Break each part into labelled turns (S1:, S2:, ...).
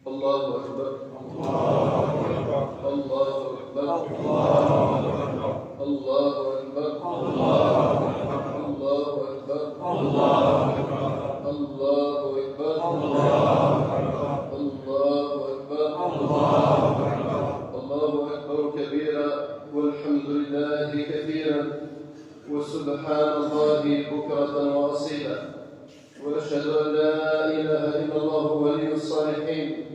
S1: الله أكبر.
S2: الله أكبر.
S1: الله أكبر.
S2: الله أكبر.
S1: الله أكبر.
S2: الله أكبر.
S1: الله أكبر.
S2: الله أكبر.
S1: الله أكبر.
S2: الله أكبر.
S1: الله أكبر.
S2: الله أكبر كبيرا والحمد لله كثيرا وسبحان الله بكرة وأصيلا، وأشهد أن لا إله إلا الله ولي الصالحين،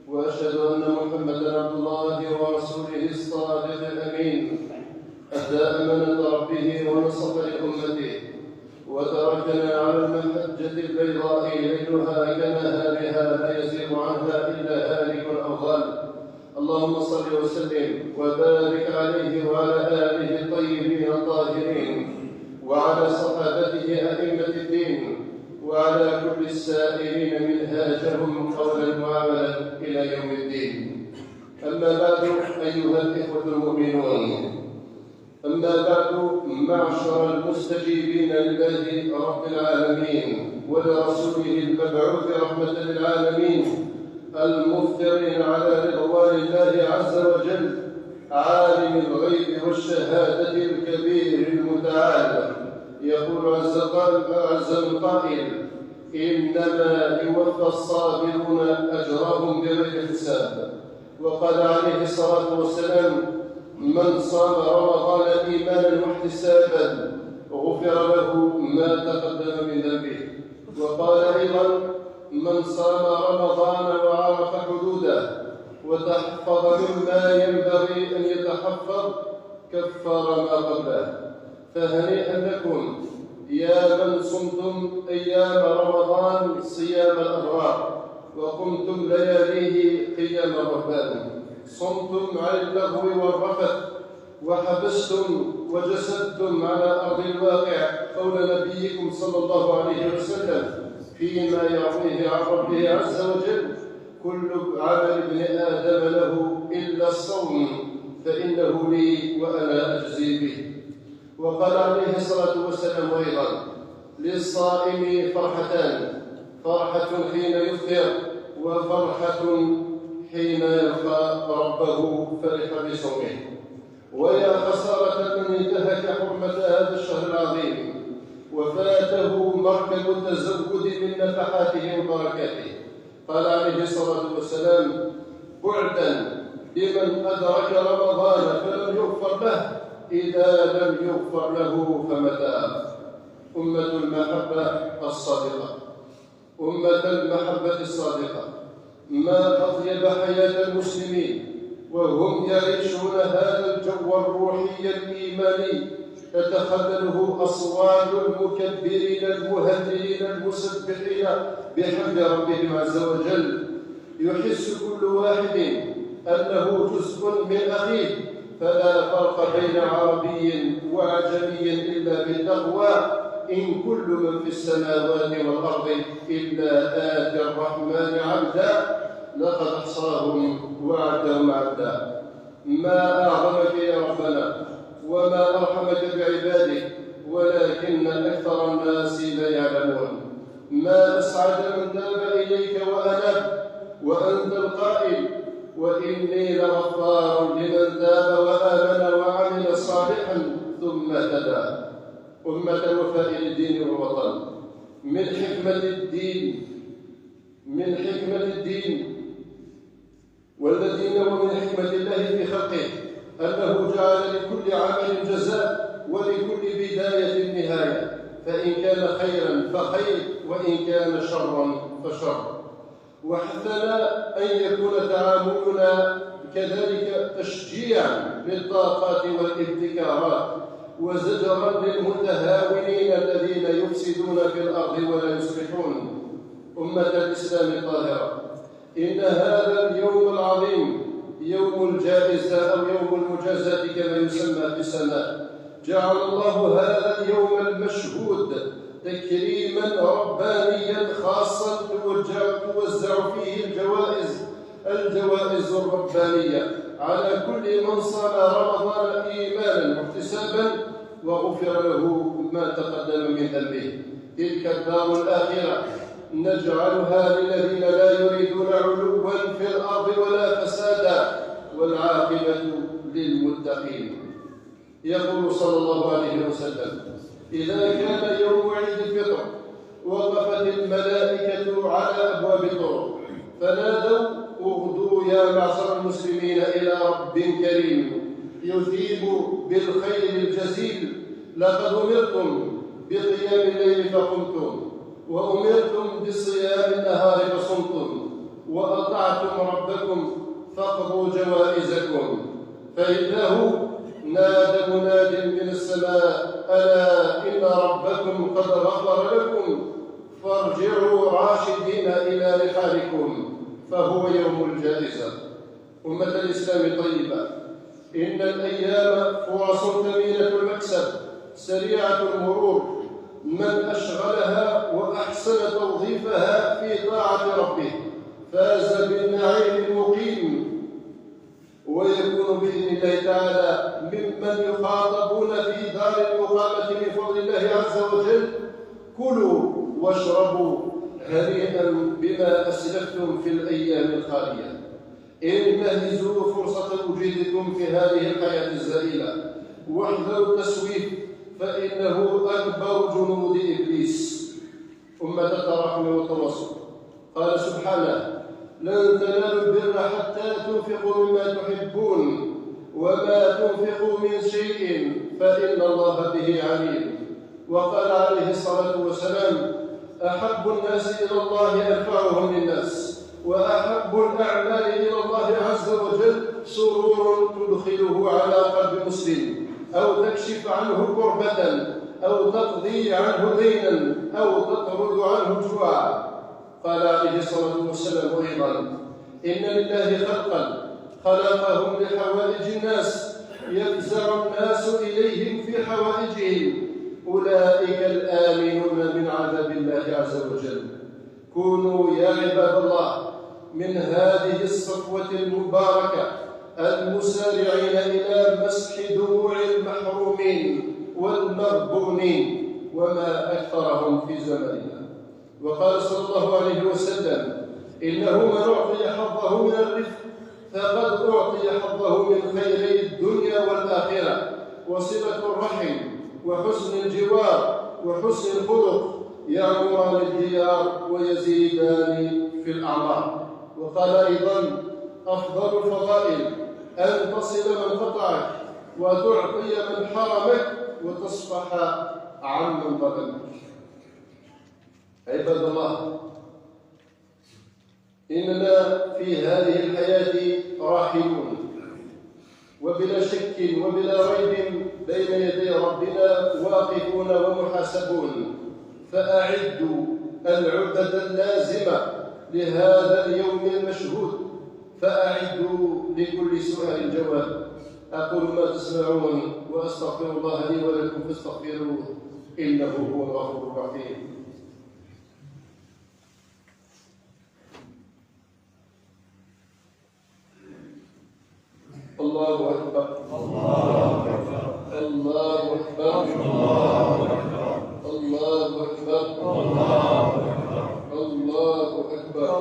S2: وأشهد أن محمدا عبد الله ورسوله الصادق الأمين، أدى أمانة ربه ونصح لأمته وتركنا على المحجة البيضاء ليلها كنهارها لا يزيغ عنها إلا هالك أو ضال. اللهم صل وسلم وبارك عليه وعلى آله الطيبين الطاهرين وعلى صحابته أئمة الدين وعلى كل السائرين منهاجهم قولا وعملا إلى يوم الدين. أما بعد أيها الإخوة المؤمنون، أما بعد معشر المستجيبين لله رب العالمين ولرسوله المبعوث رحمة للعالمين المفطرين على رضوان الله عز وجل عالم الغيب والشهادة الكبير المتعال، يقول عز من قائل: إنما يوفى الصابرون أجرهم بغير حساب. وقال عليه الصلاة والسلام: من صام رمضان إيمانا واحتسابا غفر له ما تقدم من ذنبه. وقال أيضا: من صام رمضان وعرف حدوده وتحفظ مما ينبغي أن يتحفظ كفر ما قبله. فهنيئا لكم يا من صمتم أيام رمضان صيام الأبرار وقمتم لياليه قيام الرهبان، صمتم عن اللغو والرفث وحبستم وجسدتم على أرض الواقع قول نبيكم صلى الله عليه وسلم فيما يرويه عن ربه عز وجل: كل عمل ابن آدم له إلا الصوم فإنه لي وأنا أجزي به. وقال عليه الصلاة والسلام أيضا: للصائم فرحتان، فرحة حين يفطر وفرحة حين يلقى ربه فرح بصومه. ويا خسارة من انتهك حرمة هذا الشهر العظيم وفاته مركب التزود من نفحاته وبركاته. قال عليه الصلاة والسلام: بعدا لمن أدرك رمضان فلم يغفر له، إذا لم يغفر له فمتى. أمة المحبة الصادقة، أمة المحبة الصادقة، ما أطيب حياة المسلمين وهم يعيشون هذا الجو الروحي الإيماني تتخلله أصوات المكبرين المهللين المسبحين بحمد ربهم عز وجل. يحس كل واحد أنه جزء من أخيه، فلا فرق بين عربي وعجمي إلا بالتقوى. إن كل من في السماوات والأرض إلا آتي الرحمن عبدا لقد أحصاهم وعدهم عدا. ما أعظمك يا ربنا وما أرحمك بعبادك، ولكن أكثر الناس لا يعلمون. ما أسعد من تاب إليك وأناب، وأنت القائل: وإني لغفار لمن تاب وآمن وعمل صالحا ثم اهتدى. أمة الوفاء للدين والوطن، من حكمة الدين والذين ومن حكمة الله في خلقه أنه جعل لكل عمل جزاء ولكل بداية نهاية، فإن كان خيرا فخير وإن كان شرا فشر. وحثنا أن يكون تعاملنا كذلك تشجيعا للطاقات والابتكارات وزجرا للمتهاونين الذين يفسدون في الأرض ولا يصلحون. أمة الإسلام الطاهرة، إن هذا اليوم العظيم يوم الجائزة أو يوم المجازاة كما يسمى في السماء، جعل الله هذا اليوم المشهود تكريما ربانيا خاصا توزع فيه الجوائز الربانية على كل من صام رمضان إيمانا واحتسابا وغفر له ما تقدم من ذنبه. تلك الدار الآخرة نجعلها للذين لا يريدون علوا في الأرض ولا فسادا والعاقبة للمتقين. يقول صلى الله عليه وسلم: إذا كان يوم عيد الفطر وقفت الملائكة على أبواب الطرق فنادوا: اغدوا يا معشر المسلمين إلى رب كريم يثيب بالخير الجزيل، لقد أمرتم بقيام الليل فقمتم، وأمرتم بصيام النهار فصمتم، وأطعتم ربكم فاقضوا جوائزكم. فإنه نادى مناد من السماء: ألا إن ربكم قد غفر لكم فارجعوا راشدين إلى رحالكم، فهو يوم الجائزة. أمة الإسلام طيبة، إن الأيام فرص ثمينة المكسب سريعة المرور، من أشغلها وأحسن توظيفها في طاعة ربه فاز بالنعيم المقيم، ويكون بإذن الله تعالى ممن يخاطبون في دار المقامة من فضل الله عز وجل: كلوا واشربوا هنيئا بما أسلفتم في الأيام الخالية. انتهزوا فرصة وجودكم في هذه الحياة الزائلة، واحذروا التسويف فإنه أكبر جنود إبليس. أمة التراحم والتواصل، قال سبحانه: لن تنالوا البر حتى تنفقوا مما تحبون وما تنفقوا من شيء فإن الله به عليم. وقال عليه الصلاة والسلام: أحب الناس إلى الله أنفعهم للناس، وأحب الأعمال إلى الله عز وجل سرور تدخله على قلب مسلم، أو تكشف عنه كربة، أو تقضي عنه دينا، أو تطرد عنه جوعا. قال عليه الصلاة والسلام أيضا: إن لله خلقا خلقهم لحوائج الناس يفزع الناس إليهم في حوائجهم، أولئك الآمنون من عذاب الله عز وجل. كونوا يا عباد الله من هذه الصفوة المباركة المسارعين إلى مسح دموع المحرومين والمربونين، وما أكثرهم في زمننا. وقال صلى الله عليه وسلم: إنه من أعطي حظه من الرفق فقد أعطي حظه من خيري الدنيا والآخرة، وصلة الرحم وحسن الجوار وحسن الخلق يعمران الديار ويزيدان في الأعمار. وقال أيضا: أفضل الفضائل أن تصل من قطعك وتعطي من حرمك وتصفح عن من ظلمك. عباد الله، إننا في هذه الحياة راحلون، وبلا شك وبلا ريب بين يدي ربنا واقفون ومحاسبون. فأعدوا العدة اللازمة لهذا اليوم المشهود، فأعدوا لكل سؤال جواب. أقول ما تسمعون وأستغفر الله لي ولكم فاستغفروه إنه هو الغفور الرحيم. الله أكبر، الله أكبر، الله أكبر، الله أكبر، الله أكبر،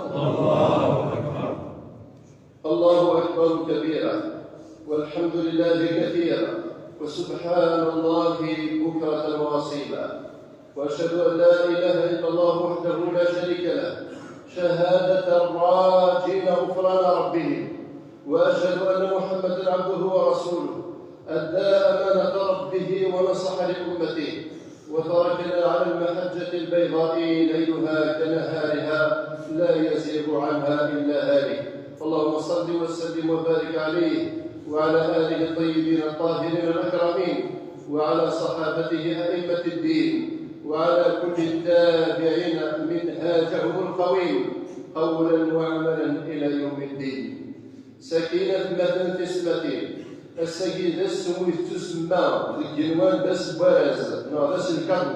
S2: الله أكبر كبيرا، والحمد لله كثيرا، وسبحان الله بكرة وأصيلا. وأشهد أن لا إله إلا الله وحده لا شريك له شهادة الراجين غفران ربهم، وأشهد أن محمدًا عبده ورسوله أدى أمانة ربه ونصح لأمته، وتركنا على المحجة البيضاء ليلها كنهارها لا يزيغ عنها إلا هالك. اللهم صل وسلم وبارك عليه وعلى آله الطيبين الطاهرين الأكرمين، وعلى صحابته أئمة الدين، وعلى كل التابعين منهاجهم القويم قولا وعملا إلى يوم الدين. سكينة مثل تسمتين السكينة السموي تسمى الجنوان داس بارز داس الكرم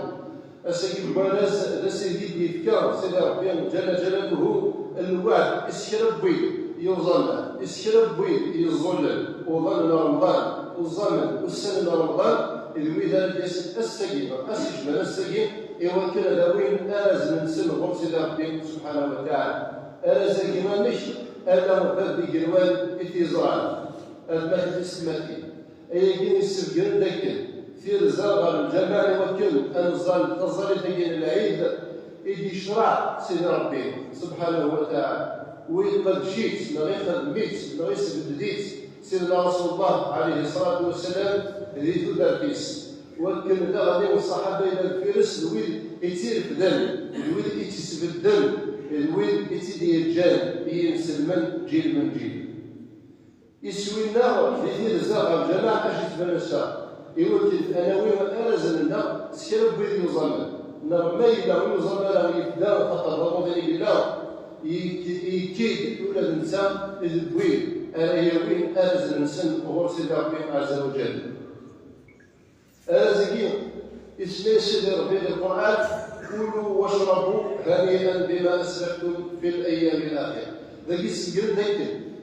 S2: السكين بارز داس يدي يذكر سيدي ربي جل جلاله الوعد اسكرب بيض يوظن اسكرب بيض يظلل وظن رمضان والزمن والسنة رمضان الوذال ديال السكينة السجمة السكين إوا كان وين أرز من سن غرس ربي سبحانه وتعالى أرز كما مش ألا مفاد بجروان إتيزان المثل السماتي أي كين السبقين دكن في رزاق الجمال وكل أنزل تظل تجين العيد إيدي شرع سيد ربي سبحانه وتعالى وقد جيت نغيث ميت نغيث بديت سيدنا رسول الله عليه الصلاة والسلام ذي تدركيس وكل دغني والصحابة إلى الفرس الويل يتير في دم الويل يتيس في الدم الويل يتيدي الجان ينسلمن جيل من جيل يسوي النار في ذي الزاغ الجماعة أجيت بنسا يوكل أنا وين أنزل النار سكرب بذي يظلم النار ما يلا ويظلم له يبدا فقط رمضان بالله يكيد ولا الإنسان الوين أنا وين أنزل الإنسان وهو سيد ربي عز وجل أنزل اسمي سيد ربي القرآن كلوا واشربوا هنيئا بما أسلفتم في الأيام الآخرة ذاك السجل ذاك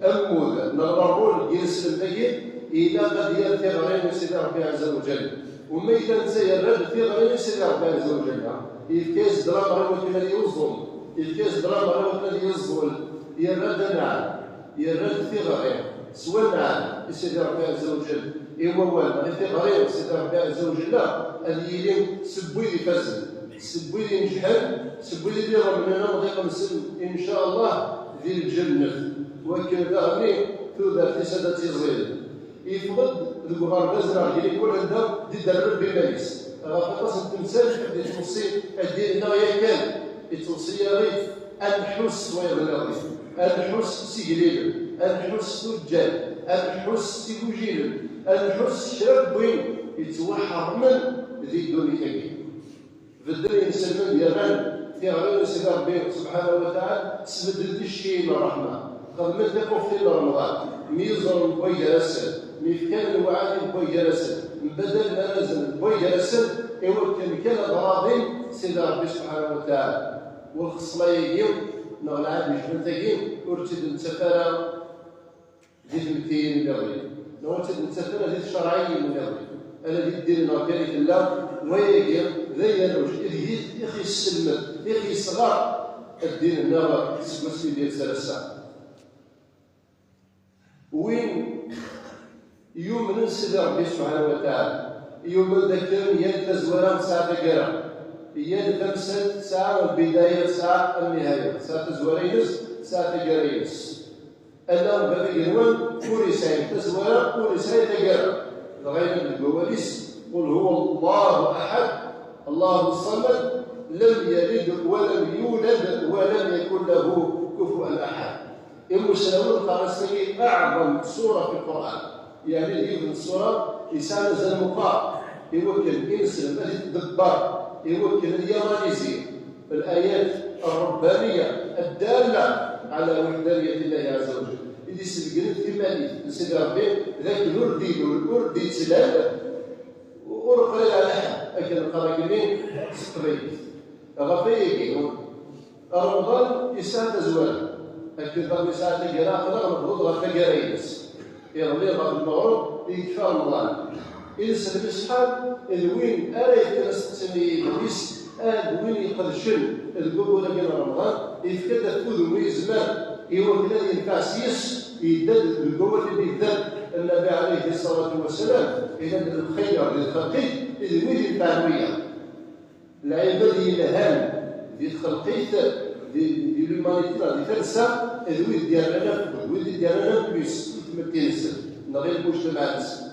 S2: أمود نغررون ينسلم ذاك إلى قد يأتي غير سيد ربي عز وجل وما إذا سيرد في غير سيد ربي عز وجل الكاس درام روت الذي يظلم الكاس درام روت الذي يظلم يرد نعم يرد في غير سواء نعم سيد ربي عز وجل إيوا والد في غير سيد ربي عز وجل اللي سبوي لي فزل سبوي لي نجحل سبوي لي بيرا من هنا وضيق مسلم إن شاء الله ذي الجنة وكذا غني ثوذا في سادة زيد يفقد الغرب بزرع ديال كل عندها دي درب بمارس غافطاس التمثال دي توصي الدين نايا كان التوصيه غير الحس ويغلغي الحس سيجليل الحس تجال الحس سيجوجيل الحس شرب وين يتوحر من ذي الدنيا كبير في الدنيا نسلم يغان في غير سيدي ربي سبحانه وتعالى تسبدل الشيء من الرحمه خدمت لكم في رمضان ميزر بوي جلسل ميفكان الوعاد بوي جلسل بدل ما نزل بوي جلسل إيوا كان غراضين سيدي ربي سبحانه وتعالى والخصلايين نغلعاد مجبنتاكين ورتد نتسفر ذي المتين النغلي نورتد نتسفر ذي الشرعي النغلي أنا ذي الدين النغلي في الله ويجي ذي ينوش إذ يخي السلم يخي الصغار الدين النغلي سكوسي ديال سلسة وين يوم ننسى ربي سبحانه وتعالى يوم ذكر ينتزورا ساعة قرا ينتمسد ساعة البداية ساعة النهاية ساعة زورينس ساعة قرينس اللهم بابي قنوان كوريساين تزورا كوريساين تقرا غير الجواليس قل هو الله أحد الله الصمد لم يلد ولم يولد ولم يكن له كفوا أحد المسلمون قرصي أعظم سورة في القرآن يعني يجيب السورة لسان زلمقاء يوكل إنسان الدبار يوكل اليمانيزي الآيات الربانية الدالة على وحدانية الله عز وجل اللي سبقنا في مالي سيدي ربي ذاك الوردي والوردي تسلال ورقل على حد أكل القراقلين سقريت غفية رمضان يسعى تزوال أكيد ضرب ساعة القراءة نغلب ضدها كقرينس يغلي غاب المغرب يكفى رمضان إنسان الإصحاب الوين أريد كنستسمي بيس وين يقدشن القبول من رمضان يفكد فوذ ويزمان يوكل ينفاسيس يدد القبول اللي يدد النبي عليه الصلاة والسلام يدد الخير للخلقي وين الفعلوية العباد يلهان يدخل قيث دي لومانيتي دي فرسا الويد ديالنا الويد ديالنا بليس ما كينسى نغير المجتمع نسى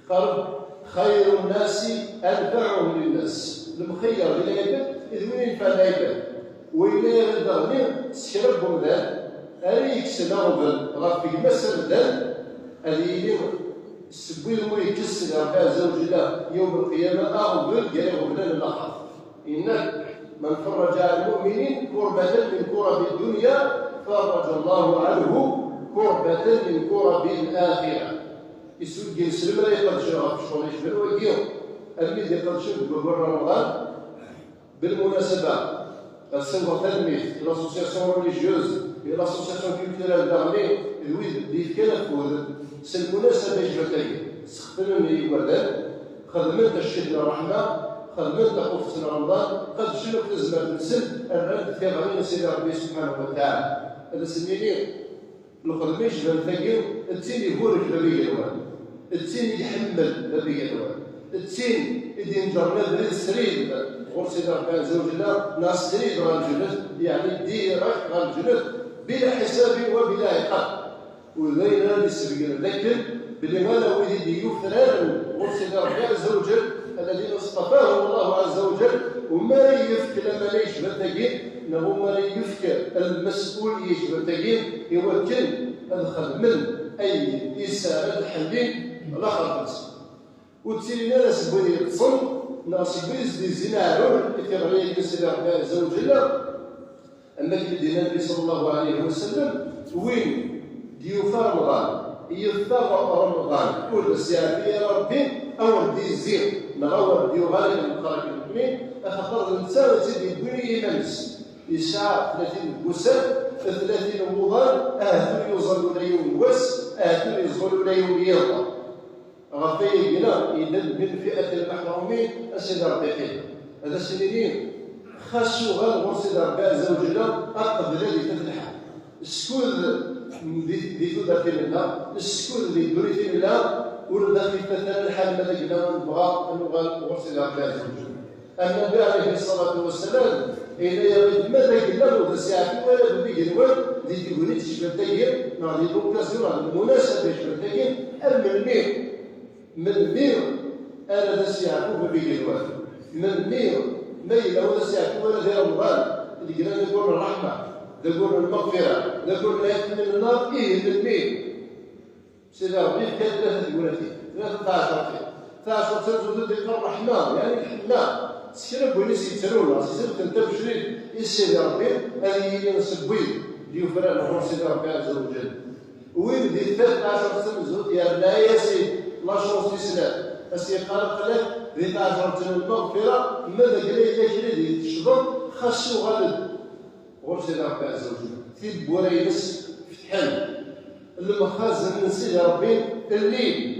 S2: قرب خير الناس أنفعهم للناس المخير للعباد إذ وين ينفع العباد وإلا يغدر من سكربهم ذا أريك سنغبل غفي مسر ذا اللي السبوي المولي كسر ربي عز وجل يوم القيامة أغبل قال غبلان الآخر إنك من فرج على المؤمنين كربة من كرب الدنيا فرج الله عنه كربة من كرب الآخرة يسوق يسلم لا يقدر شرف شغل يشمل ويقيم الميد يقدر شرف بقول رمضان بالمناسبة السنة تنمية l'association religieuse et l'association culturelle d'armée الويد دي كان فوز سالمناسبة جبتين سخفلني وردان خدمت الشيخ الرحمة خدمت تقول في سنة رمضان قد شنو تزمر نسل الرد في غني سيدي ربي سبحانه وتعالى. هذا سميني الخدميش بالفقير التين يبورك ببي الوان التين يحمل ببي الوان التين يدين جرنا بريد سريد غور سيدي ربي عز وجل ناس سريد غالجنة يعني ديرك غالجنة بلا حساب وبلا عقاب وذينا نسبق لكن بلي ما ويدي يفران غور سيدي ربي عز وجل الذين اصطفاهم الله عز وجل وما يفك لما ليش بالتقين انه ما يفك المسؤول يش بالتقين يوكل ادخل من اي اساءه حلين لا خلص وتسيري ناس بغي يتصل ناس بيز دي زينارو يتبعي سيدي ربي عز وجل اما كيدينا النبي صلى الله عليه وسلم وين ضيوف رمضان يفطر رمضان يقول الزيارة يا ربي أول دي الزير نغور ديو غالي من القرى المسلمين أخطر الإنسان تزيد يبني يمنس يسعى 30 بوسات 30 وضان أهل يوصلوا ليوم وس أهل يوصلوا ليوم يرضى غفي بنا يدل من فئة المحرومين السيد ربي خير هذا السنين خاصو غير سيد ربي عز وجل أقض الذي تفلح السكوذ دي تودرتي منها السكوذ اللي دوريتي منها ورد في مثلا الحال ماذا قلنا نبغى نبغى نغسل عز وجل. النبي عليه الصلاه والسلام إذا يريد ماذا قلنا له الساعه ولا بدي الوالد اللي تقولي تشبه داير نعطي لوكاسيون على المناسبه يشبه داير من مير انا ذا الساعه بدي الوالد من مير ميل ولا الساعه ولا ذي رمضان اللي قلنا نقول الرحمه نقول المغفره نقول لا من النار من ميل سيدي ربي كان 3 ولاتين 13 تزود ذكر الرحمن يعني الحنان سكرب ونسي يتسالونا سيدي انت بشري سيدي ربي هذه نسبوي ديو فران نروح سيدي ربي عز وجل وين دي 13 سنه زود يا لا يا سيدي لا شونس سنه السي قال لك دي 13 سنه المغفره ماذا قال لي كريدي تشضر خاصو غالب غور سيدي ربي عز وجل في بورينس فتحان المخازن من سيدي ربي الليل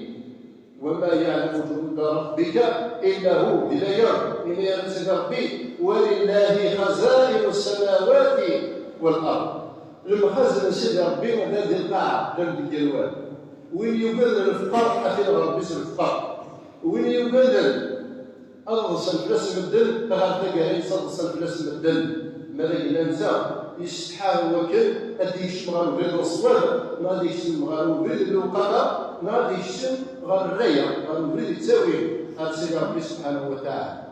S2: وما يعلم جنود ربك الا هو بالايام الى يا سيدي ربي ولله خزائن السماوات والارض المخازن من سيدي ربي وهذه القاعه جنب الجلوان وين يبذل الفقر اخي ربي اسم الفقر وين يبذل أرض فلس الدل تغطى قال يصدق فلس الدل ماذا قلنا نسى يستحال وكل هذه يشمغل بين الصواب ما هذه يشمغل بين الوقامة ما هذه يشمغل الرية غير بين التاويل هذا سيدي ربي سبحانه وتعالى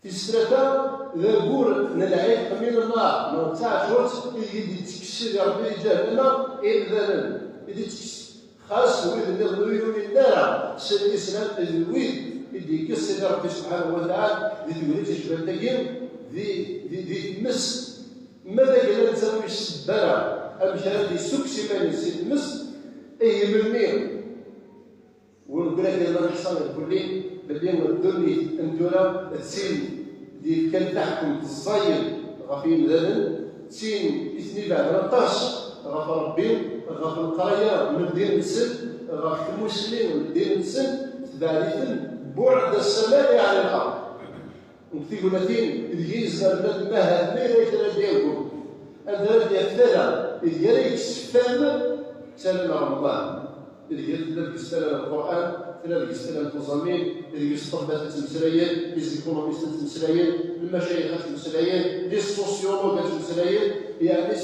S2: في السلطة ذا بور نلعب من النار ما تاع شوط يدي تكسر ربي جهنم إذن يدي تكسر خاص ويد النغلويون النار سيدي سنة الويد يدي كسر ربي سبحانه وتعالى يدي وليد يشبه التقيم ذي تمس ماذا قال نسوي السبارة أمشي هذه سكسي ما ينسي تمس أي ملمين ونقول لك الله نحصل الكلين باللي الدنيا أنتونا تسين دي كان تحكم الصيد غفين ذنب تسين إثني بعد 13 غف ربي غف القرية من الدين السن غف المسلمين من الدين السن ثالثا بعد السماء عن الأرض نكتب لاتين الجيز البلاد ما هاد ما يريد ديالكم البلد يفترى إذ يريد السفام سلم رمضان إذ يريد السلام القرآن إذ يستلم التزامين إذ يستقبل المسلايين إذ يكون المسلايين المشايخ المسلايين لي السوسيولوج المسلايين يعني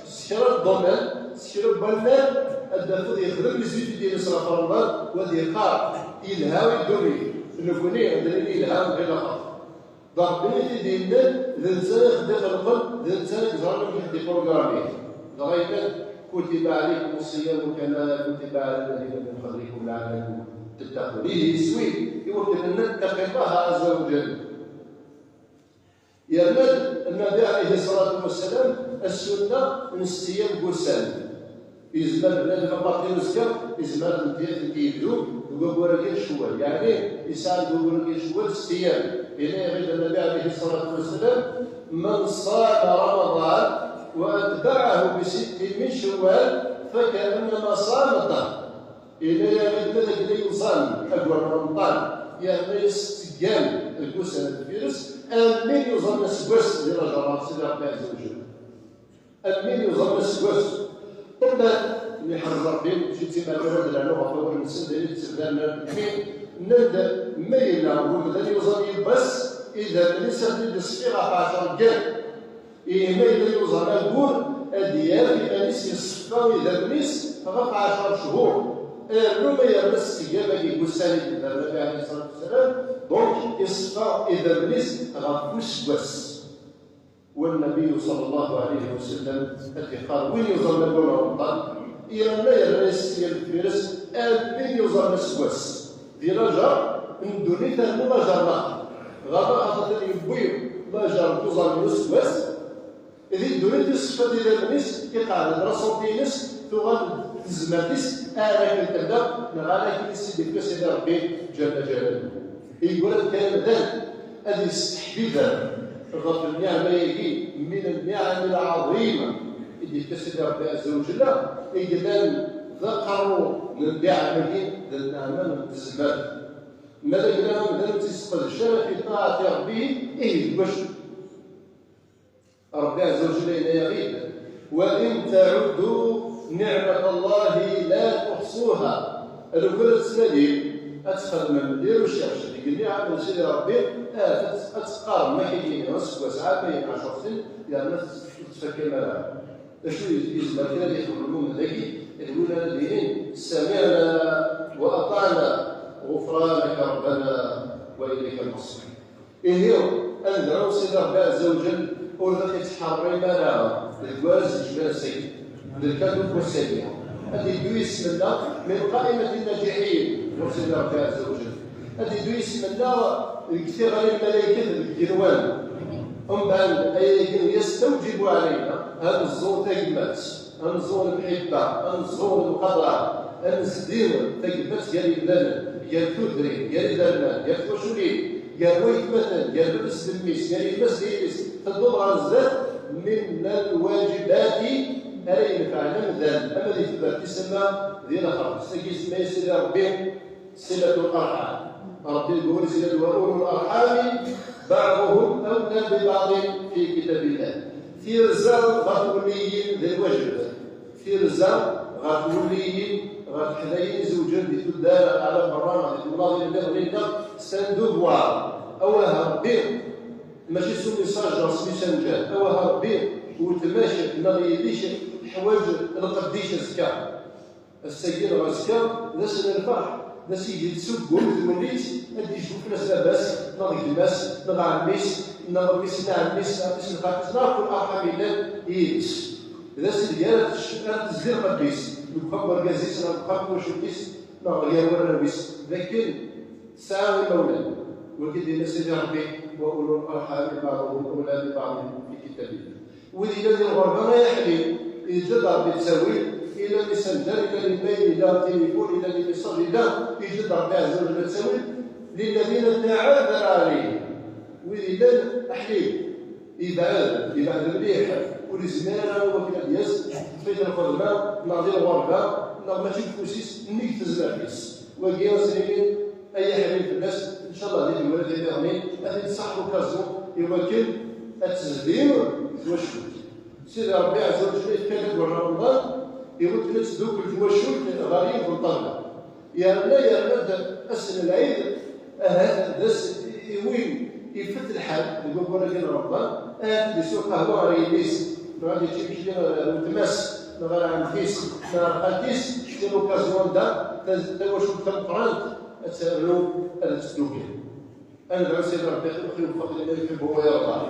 S2: سكرا الضمان سكرا البلمان الدافذ يخدم يزيد ديال صلاة رمضان وهذه قار يلهاوي الدنيا نكوني عندنا الهام غير خاص ضربني ديالنا الانسان خدا القلب الانسان يزرع في حد بروغرامي لغايه كتب عليكم الصيام كما كتب على الذين من قبلكم لعلكم تتقون ليه سوي يقول ان نتقي الله عز وجل يا النبي عليه الصلاه والسلام السنه من الصيام قرسان يزمر بلاد فقط ينسكر يزمر ندير كيبدو وقبور ديال الشوال يعني يسعى قبور ديال الشوال الصيام إلى يريد النبي عليه الصلاة والسلام من صام رمضان وأتبعه ب6 من شوال فكأنما صام الدهر إلى يريد ماذا يصام أقوى رمضان يعني يستقام الكوسان الفيروس أمين يظن سكوس ديال جرات سيدي ربي عز وجل أمين يظن سكوس طبعا اللي حرز ربي جيتي مع الولد العنوة فور النسل ديالي تسلم الحين نبدا ميلا وبدا يظن يبس إذا ليس في الصغيرة 10 كان ميلا يظن نقول ديال إذا نسي الصفا إذا بنيس غف 10 شهور لو ما يرمس استجابة كيكوساني إذا النبي عليه الصلاة والسلام دونك الصفا إذا بنيس غف وسوس والنبي صلى الله عليه وسلم قال وين يظن نقول رمضان إذا لا يرمس الفيروس وين يظن وسوس في رجع ندوني تنمو ما جرنا غابة أخذت يبوي ما جر تظن وسوس إذا دوني الصفا ديال الناس كيقعد راسو ناس تغاد تزمرتيس أنا كنتبدا نغالا كيسيدي في سيدي ربي جل جلاله يقول لك كان ذا هذه استحبيبا غف النعمة يجي من النعم العظيمة اللي في سيدي ربي عز وجل يقول ذكروا من النعمة ذا النعمة من الزمان ماذا يقول ذا تسقط الشرف في طاعة ربه واش ربي عز وجل لا يغيب وإن تعدوا نعمة الله لا تحصوها الأولى السنة أتخذ من دير والشرش اللي قلنا عن سيدي ربي أتقار ما كاين نص وساعات ما كاين 10 سنين لأن تفكر مالها شنو يزمر كذا اللي يخرجوا من ذكي الأولى الذين سمعنا وأطعنا غفرانك ربنا وإليك المصير إيه أنذروا سيدي ربي عز وجل ولذلك يتحرر مالها الجواز جبال السيد للكذب والسيئة هذه دويس منا من قائمة الناجحين وسيدي ربي عز وجل هذه دويس منا كثير غير الملائكة الجنوان هم بعد يستوجب علينا هذا الزور تجمات هذا الزور المحبة هذا الزور القضاء هذا الزدير تجمات قال لنا قال تدري قال لنا قال توشولي قال ويت مثلا قال لبس الميس قال يلبس ليس تدور على الزاد من الواجبات ألا ينفعنا مثلا أما اللي تبقى تسمى ديال آخر سيدي سيدي ربي صلة الأرحام ربي يقول صلة وأولو الأرحام بعضهم أولى ببعض في كتاب الله في رزق غتولي ذي الواجب في رزق غتولي غتحداين زوجا بتدار على برامج الله لله سندوفوار أوها ربي ماشي سو ميساج رسمي سنجات أوها ربي وتماشى ما غيليش الحوايج القديش الزكاة السيد الزكاة ناس الفرح ناس يجي تسوق وتوليت هادي يشوف ناس لاباس ناضي الماس ناضي عميس ناضي ميس عميس عميس نخاف ناكل أرحم الله يدس إذا سيدي تزدير قديس نخبر كازيس نخبر شوكيس ناضي غير ورنويس لكن ساوي مولد وكذا سيدي ربي وأولو الأرحام بعضهم أولى ببعض في كتاب الله وإذا الذي الغربة ما يحلم يجدر بالتساوي إلى اللي سندر إلى الميل إلى التليفون إلى اللي يصلي إلى يجدر بعز وجل بالتساوي للذين تعاذر عليهم وإذا أحلم يبعد مليح ولزمانا وكذا دياس فإذا الخدمة ناضي الغربة ناضي ماشي الكوسيس نيك تزرع بيس وكيا سنين أي حلم في الناس إن شاء الله ديال الولد يفهمين هذه تصحوا كازو يمكن التزدير التوشل سيدي ربي عز وجل يتكلم عن رمضان يقول لك تدوك التوشل غريب بالطلبة يا لا أسن العيد هذا وين يفت الحال يقول لك رمضان اللي سوق قهوة ريليس غادي تمشي متماس غير عن فيس قديس في لوكازيون دا توشل تمقرانت تسالوا التسلوكين أنا دعو سيد ربي خير فقد الله يحبه ويرضى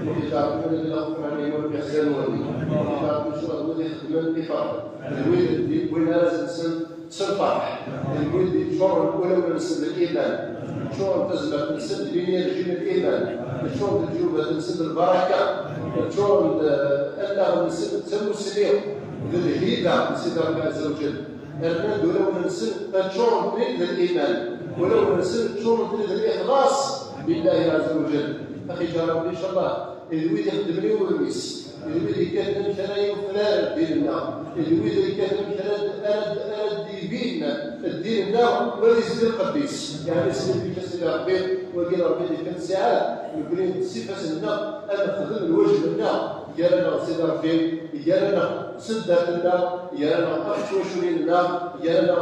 S2: ويجعل من الله عليه ولم يحزن ولي ويجعل من شر الذي يخدم بفرح الويل اللي وين لازم سنفرح الويل اللي شعور الأولى من سن الإيمان شعور تزمر من سن بنية رجيم الإيمان شعور الجوبة من سن البركة شعور أنه من سن تسمو السليم ذي الهيبة من سيد ربي عز وجل المال ولو من سن شعور من الإيمان ولو من سن شعور من الإخلاص بالله عز وجل أخي جا ربي إن شاء الله الويد يخدمني ويميس الويد يكتب ثنايا وفلان ديالنا الويد يكتب ثلاث أرد يبين الدين ديالنا ولا يزيد القديس يعني يسلم بك سيدي ربي وقال ربي ديك الساعات نقولين الصفه لنا انا نخدم الواجب لنا ديالنا سيدي ربي ديالنا سدات لنا ديالنا اخشوشوا لنا ديالنا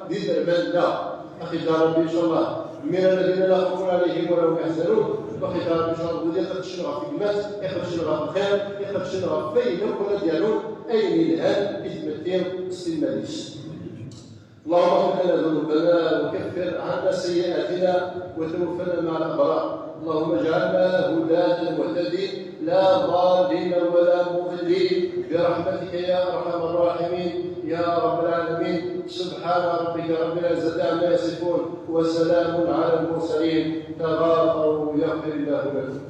S2: دير مالنا اخي يا ربي ان شاء الله من الذين لا خوف عليهم ولا هم يحزنون باقي ان شاء الله ودي ياخذ الشنغه في المات ياخذ الشنغه في الخير ياخذ الشنغه في فين ولا ديالو اين الان يتمثل استلماليش اللهم اغفر لنا ذنوبنا وكفر عنا سيئاتنا وتوفنا مع الابرار اللهم اجعلنا هداة مهتدين لا ضالين ولا مضلين برحمتك يا ارحم الراحمين يا رب العالمين سبحان ربك رب العزة عما يصفون وسلام على المرسلين تغافروا يغفر الله لكم.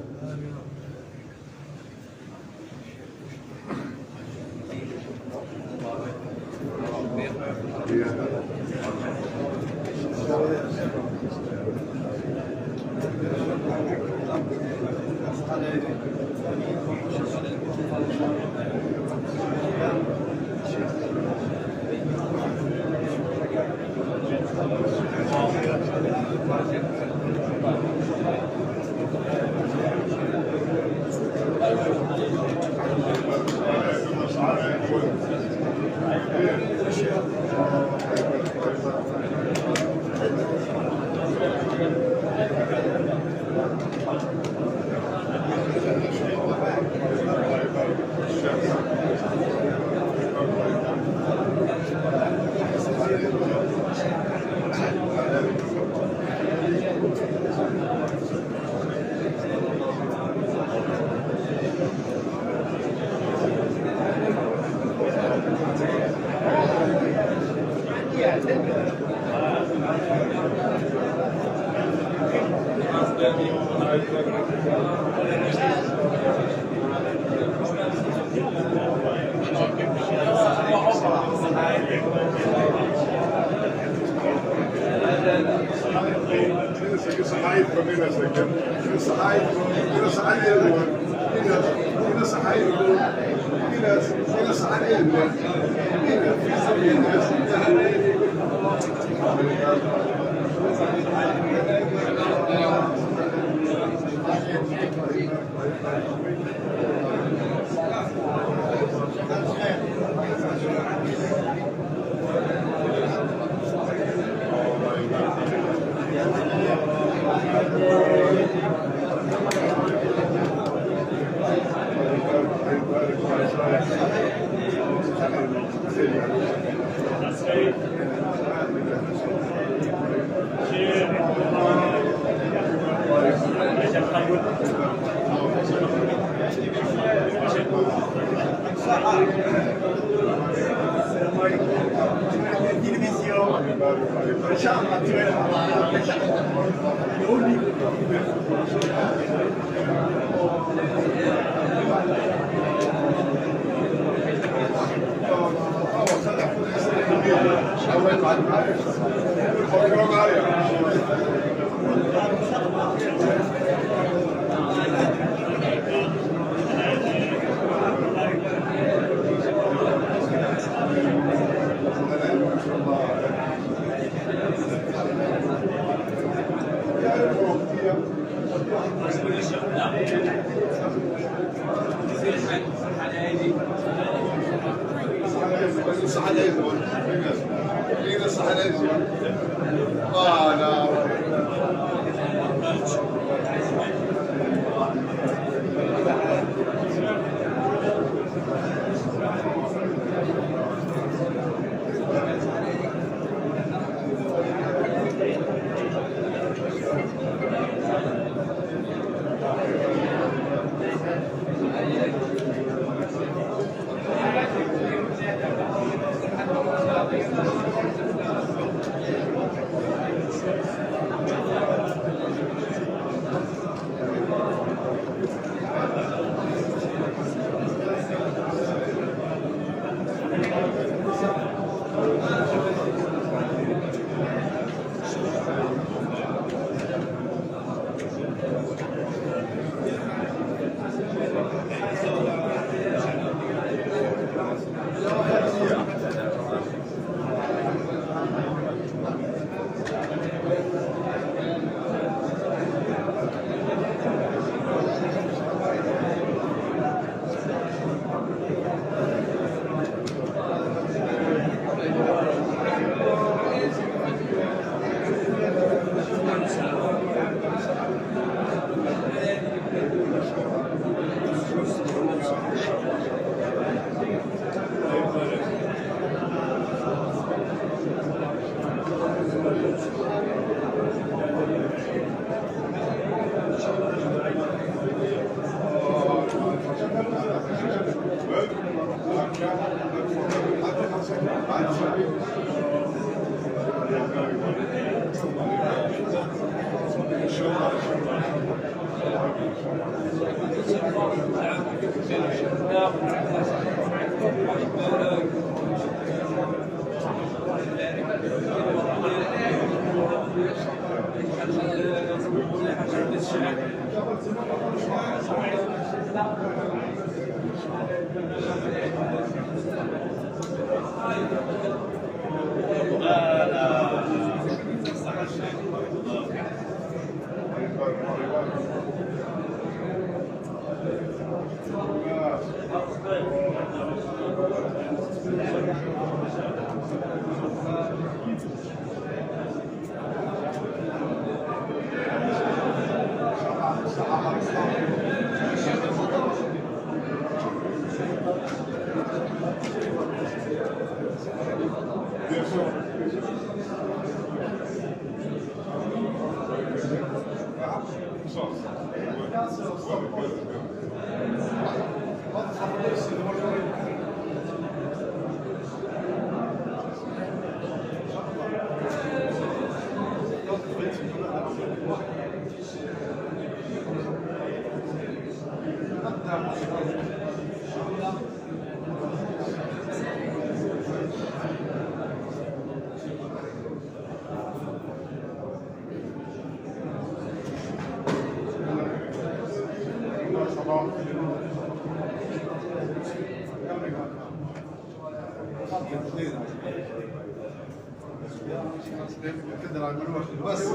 S3: بس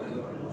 S1: Thank you.